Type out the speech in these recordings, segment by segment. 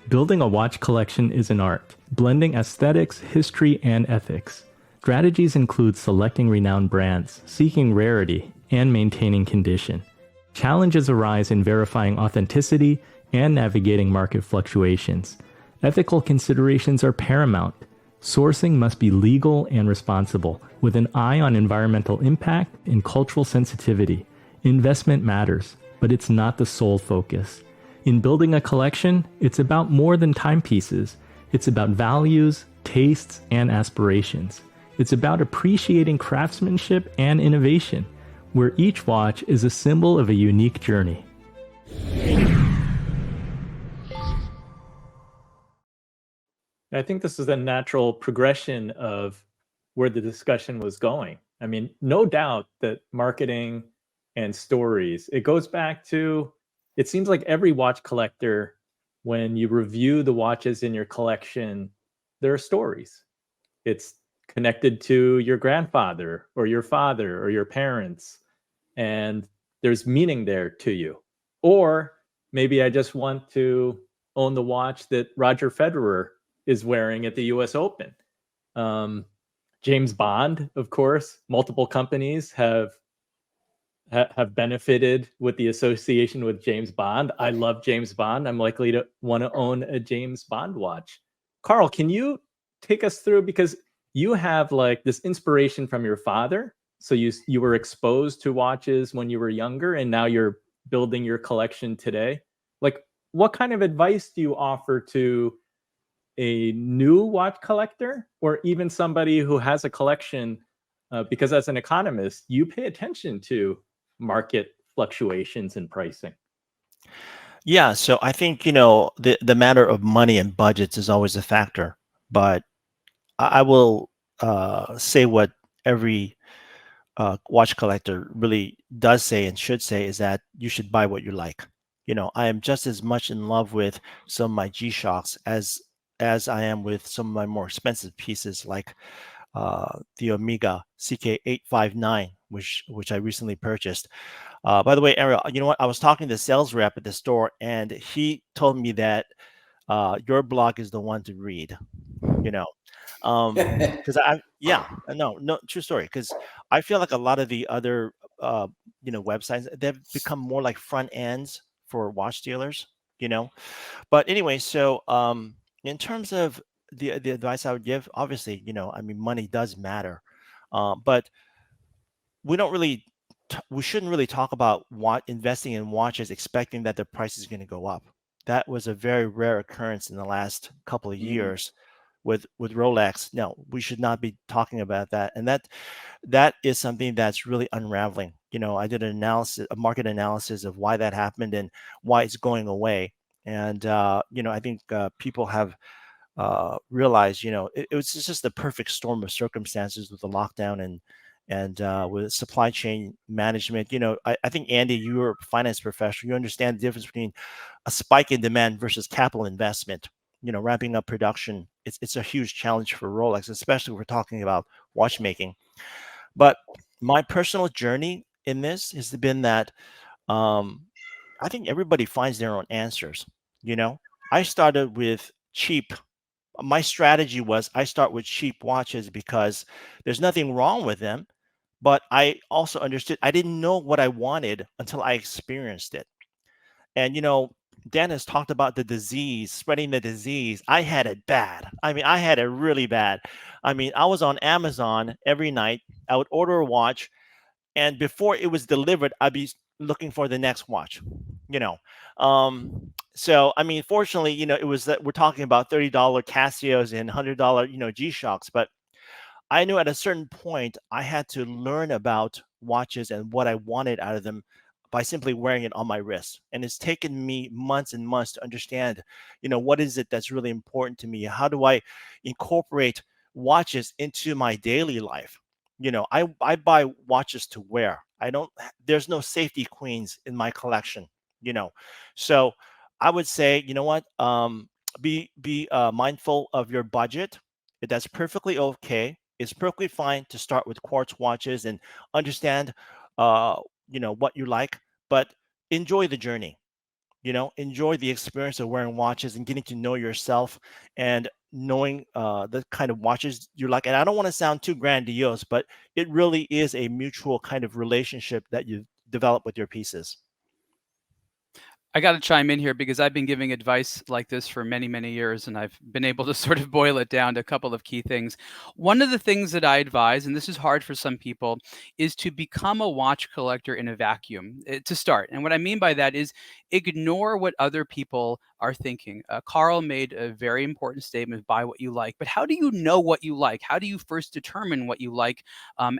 Building a watch collection is an art, blending aesthetics, history, and ethics. Strategies include selecting renowned brands, seeking rarity, and maintaining condition. Challenges arise in verifying authenticity and navigating market fluctuations. Ethical considerations are paramount. Sourcing must be legal and responsible, with an eye on environmental impact and cultural sensitivity. Investment matters, but it's not the sole focus. In building a collection, it's about more than timepieces. It's about values, tastes, and aspirations. It's about appreciating craftsmanship and innovation, where each watch is a symbol of a unique journey. I think this is a natural progression of where the discussion was going. I mean, no doubt that marketing and stories, it goes back to, it seems like every watch collector, when you review the watches in your collection, there are stories. It's connected to your grandfather or your father or your parents, and there's meaning there to you. Or maybe I just want to own the watch that Roger Federer is wearing at the US Open. James Bond, of course, multiple companies have benefited with the association with James Bond. I love James Bond. I'm likely to want to own a James Bond watch. Carl, can you take us through, because you have like this inspiration from your father. So you were exposed to watches when you were younger, and now you're building your collection today. Like, what kind of advice do you offer to a new watch collector, or even somebody who has a collection? Because as an economist, you pay attention to market fluctuations and pricing. Yeah, so I think, the matter of money and budgets is always a factor, but I will say what every watch collector really does say and should say is that you should buy what you like. I am just as much in love with some of my G-Shocks as I am with some of my more expensive pieces, like the Omega CK859, which I recently purchased. By the way, Ariel, you know what? I was talking to the sales rep at the store, and he told me that your blog is the one to read. You know, because no, true story. Because I feel like a lot of the other websites, they've become more like front ends for watch dealers. You know, but anyway, so in terms of the advice I would give, obviously, I mean, money does matter, but we don't really we shouldn't really talk about investing in watches expecting that the price is going to go up. That was a very rare occurrence in the last couple of years with Rolex. No, we should not be talking about that. And that is something that's really unraveling. I did a market analysis of why that happened and why it's going away. And I think people have realized, it was just the perfect storm of circumstances with the lockdown and with supply chain management. I think, Andy, you're a finance professional. You understand the difference between a spike in demand versus capital investment. Ramping up production, it's a huge challenge for Rolex, especially if we're talking about watchmaking. But my personal journey in this has been that I think everybody finds their own answers. I started with cheap. My strategy was I start with cheap watches because there's nothing wrong with them. But I also understood I didn't know what I wanted until I experienced it. And, Dan has talked about the disease, spreading the disease. I had it bad. I mean, I had it really bad. I mean, I was on Amazon every night. I would order a watch, and before it was delivered, I'd be looking for the next watch, you know. So, I mean, fortunately, it was that we're talking about $30 Casios and $100, G-Shocks, but I knew at a certain point I had to learn about watches and what I wanted out of them by simply wearing it on my wrist. And it's taken me months and months to understand, what is it that's really important to me? How do I incorporate watches into my daily life? I buy watches to wear. There's no safety queens in my collection, you know. So I would say, you know what? Be mindful of your budget. That's perfectly okay. It's perfectly fine to start with quartz watches and understand what you like, but enjoy the journey. enjoy the experience of wearing watches and getting to know yourself and knowing the kind of watches you like. And I don't want to sound too grandiose, but it really is a mutual kind of relationship that you develop with your pieces. I got to chime in here because I've been giving advice like this for many, many years, and I've been able to sort of boil it down to a couple of key things. One of the things that I advise, and this is hard for some people, is to become a watch collector in a vacuum to start. And what I mean by that is ignore what other people are thinking. Carl made a very important statement: buy what you like. But how do you know what you like? How do you first determine what you like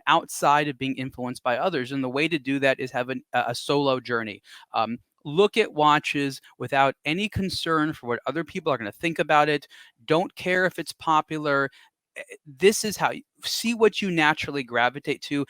outside of being influenced by others? And the way to do that is have a solo journey. Look at watches without any concern for what other people are going to think about it. Don't care if it's popular. This is how you see what you naturally gravitate to.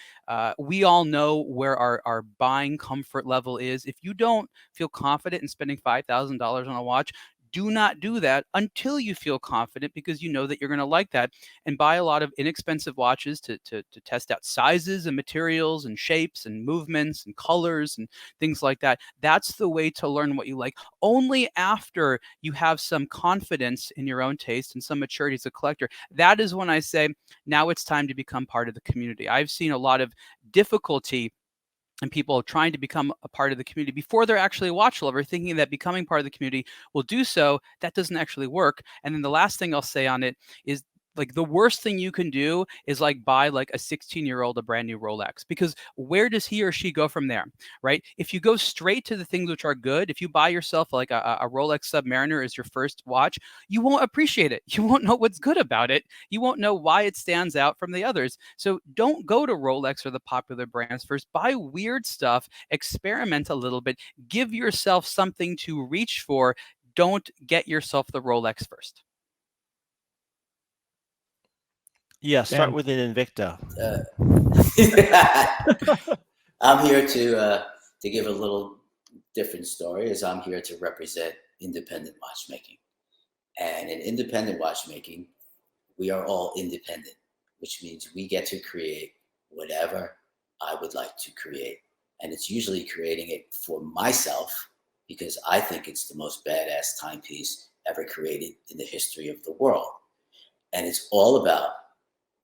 We all know where our buying comfort level is. If you don't feel confident in spending $5,000 on a watch, do not do that until you feel confident, because you know that you're going to like that, and buy a lot of inexpensive watches to test out sizes and materials and shapes and movements and colors and things like that. That's the way to learn what you like. Only after you have some confidence in your own taste and some maturity as a collector, that is when I say, now it's time to become part of the community. I've seen a lot of difficulty and people trying to become a part of the community before they're actually a watch lover, thinking that becoming part of the community will do so. That doesn't actually work. And then the last thing I'll say on it is, like, the worst thing you can do is like buy like a 16-year-old a brand new Rolex, because where does he or she go from there, right? If you go straight to the things which are good, if you buy yourself like a Rolex Submariner as your first watch, you won't appreciate it. You won't know what's good about it. You won't know why it stands out from the others. So don't go to Rolex or the popular brands first. Buy weird stuff, experiment a little bit, give yourself something to reach for. Don't get yourself the Rolex first. Yeah, start Dan. with an Invicta. I'm here to give a little different story, as I'm here to represent independent watchmaking. And in independent watchmaking, we are all independent, which means we get to create whatever I would like to create. And it's usually creating it for myself because I think it's the most badass timepiece ever created in the history of the world. And it's all about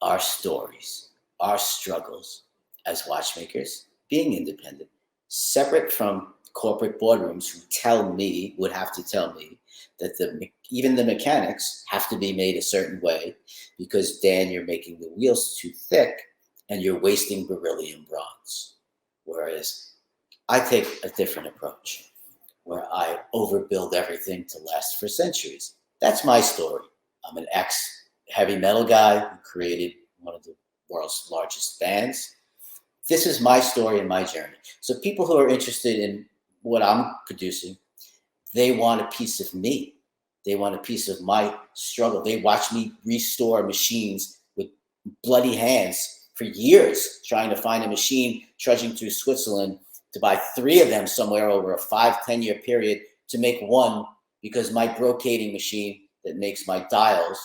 our stories, our struggles as watchmakers, being independent, separate from corporate boardrooms who would have to tell me that even the mechanics have to be made a certain way because, Dan, you're making the wheels too thick and you're wasting beryllium bronze. Whereas I take a different approach where I overbuild everything to last for centuries. That's my story. I'm an ex-heavy metal guy who created one of the world's largest bands. This is my story and my journey. So people who are interested in what I'm producing, they want a piece of me. They want a piece of my struggle. They watch me restore machines with bloody hands for years, trying to find a machine, trudging through Switzerland to buy 3 of them somewhere over a 5-10 year period to make one, because my brocading machine that makes my dials,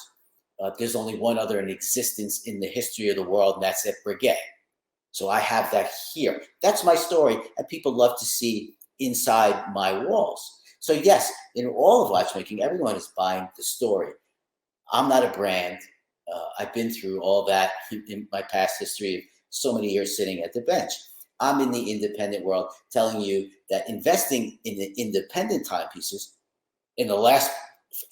there's only one other in existence in the history of the world, and that's at Breguet. So I have that here. That's my story, and people love to see inside my walls. So yes, in all of watchmaking, everyone is buying the story. I'm not a brand. I've been through all that in my past history of so many years sitting at the bench. I'm in the independent world telling you that investing in the independent timepieces in the last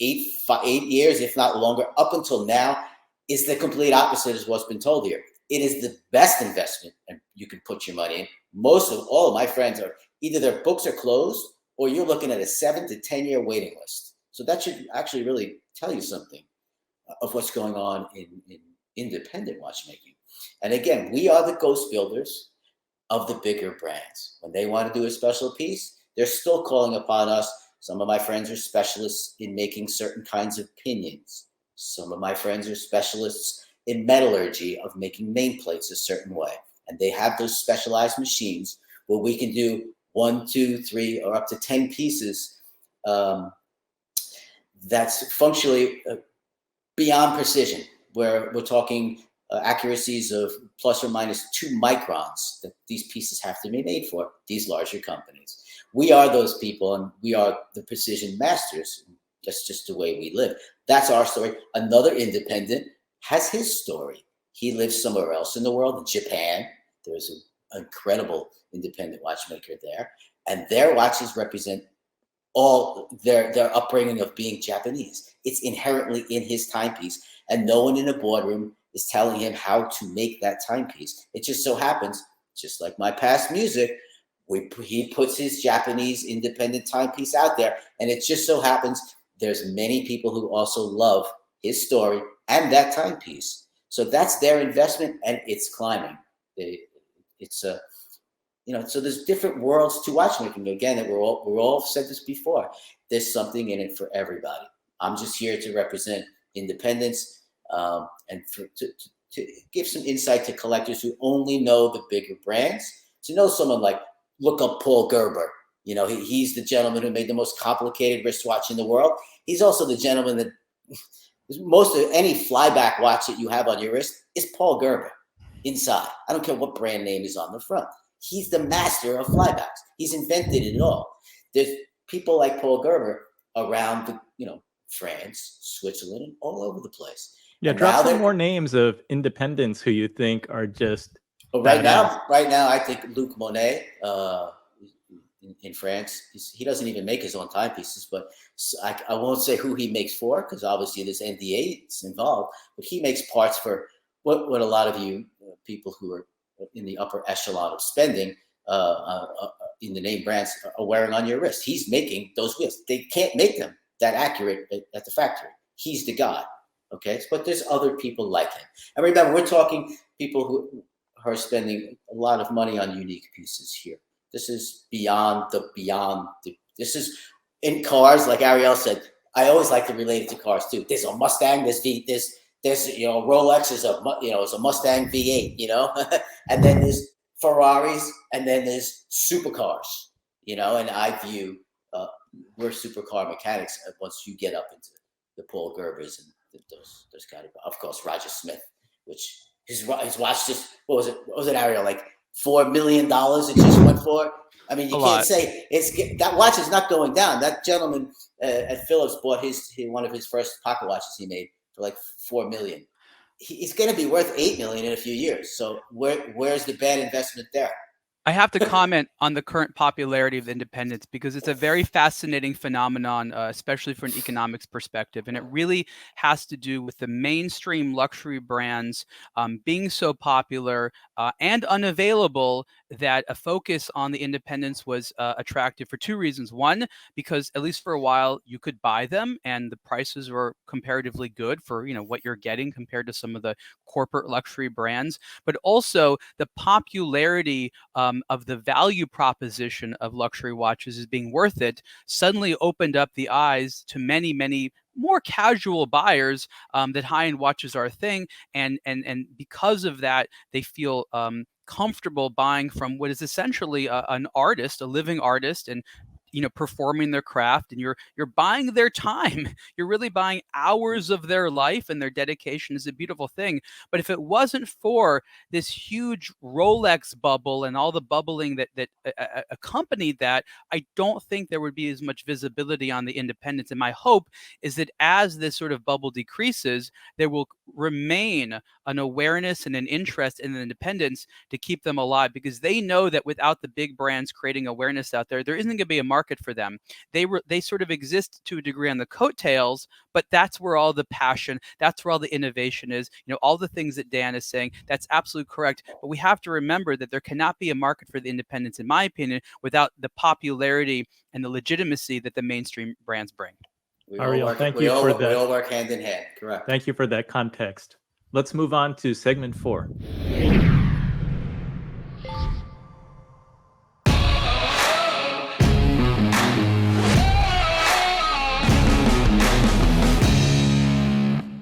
8 years, if not longer, up until now, is the complete opposite of what's been told here. It is the best investment and you can put your money in. Most of all of my friends are either their books are closed or you're looking at a 7 to 10 year waiting list. So that should actually really tell you something of what's going on in independent watchmaking. And again, we are the ghost builders of the bigger brands. When they want to do a special piece, they're still calling upon us. Some of my friends are specialists in making certain kinds of pinions. Some of my friends are specialists in metallurgy of making nameplates a certain way. And they have those specialized machines where we can do 1, 2, 3, or up to 10 pieces that's functionally beyond precision, where we're talking accuracies of plus or minus 2 microns that these pieces have to be made for, these larger companies. we are those people, and we are the precision masters. That's just the way we live. That's our story. Another independent has his story. He lives somewhere else in the world, in Japan. There's an incredible independent watchmaker there, and their watches represent all their upbringing of being Japanese. It's inherently in his timepiece, and no one in a boardroom is telling him how to make that timepiece. It just so happens, just like my past music, he puts his Japanese independent timepiece out there, and it just so happens there's many people who also love his story and that timepiece. So that's their investment, and it's climbing. It's a so there's different worlds to watchmaking. Again, that we're all said this before. There's something in it for everybody. I'm just here to represent independence and to give some insight to collectors who only know the bigger brands. To know someone like, look up Paul Gerber. He's the gentleman who made the most complicated wristwatch in the world. He's also the gentleman that most of any flyback watch that you have on your wrist is Paul Gerber inside. I don't care what brand name is on the front. He's the master of flybacks. He's invented it all. There's people like Paul Gerber around France, Switzerland, and all over the place. Yeah, and drop some more names of independents who you think are just. Right now, I think Luc Monae in France. He doesn't even make his own timepieces, but I won't say who he makes for, because obviously there's NDAs involved. But he makes parts for what a lot of you people who are in the upper echelon of spending in the name brands are wearing on your wrist. He's making those wheels. They can't make them that accurate at the factory. He's the guy. Okay, but there's other people like him. And remember, we're talking people who are spending a lot of money on unique pieces here. This is beyond. This is in cars, like Ariel said. I always like to relate it to cars too. There's a Mustang. There's Rolex is a Mustang V8. And then there's Ferraris, and then there's supercars. And I view we're supercar mechanics once you get up into the Paul Gerbers and those kind of course, Roger Smith, which his watch just, what was it, Ariel, like $4 million it just went for? I mean, you can't say that watch is not going down. That gentleman at Phillips bought one of his first pocket watches he made for like $4 million. He's going to be worth $8 million in a few years. So where's the bad investment there? I have to comment on the current popularity of independence, because it's a very fascinating phenomenon, especially from an economics perspective. And it really has to do with the mainstream luxury brands being so popular and unavailable, that a focus on the independents was attractive for two reasons. One, because at least for a while you could buy them and the prices were comparatively good for what you're getting compared to some of the corporate luxury brands. But also the popularity of the value proposition of luxury watches as being worth it suddenly opened up the eyes to many, many more casual buyers that high-end watches are a thing, and because of that, they feel comfortable buying from what is essentially an artist, a living artist, and performing their craft, and you're buying their time. You're really buying hours of their life, and their dedication is a beautiful thing. But if it wasn't for this huge Rolex bubble and all the bubbling that accompanied that, I don't think there would be as much visibility on the independents. And my hope is that as this sort of bubble decreases, there will remain an awareness and an interest in the independents to keep them alive, because they know that without the big brands creating awareness out there, there isn't going to be a market for them. They sort of exist to a degree on the coattails, but that's where all the passion, that's where all the innovation is. All the things that Dan is saying, that's absolutely correct. But we have to remember that there cannot be a market for the independents, in my opinion, without the popularity and the legitimacy that the mainstream brands bring. Ariel, thank you for that. We all work hand in hand. Correct. Thank you for that context. Let's move on to segment 4.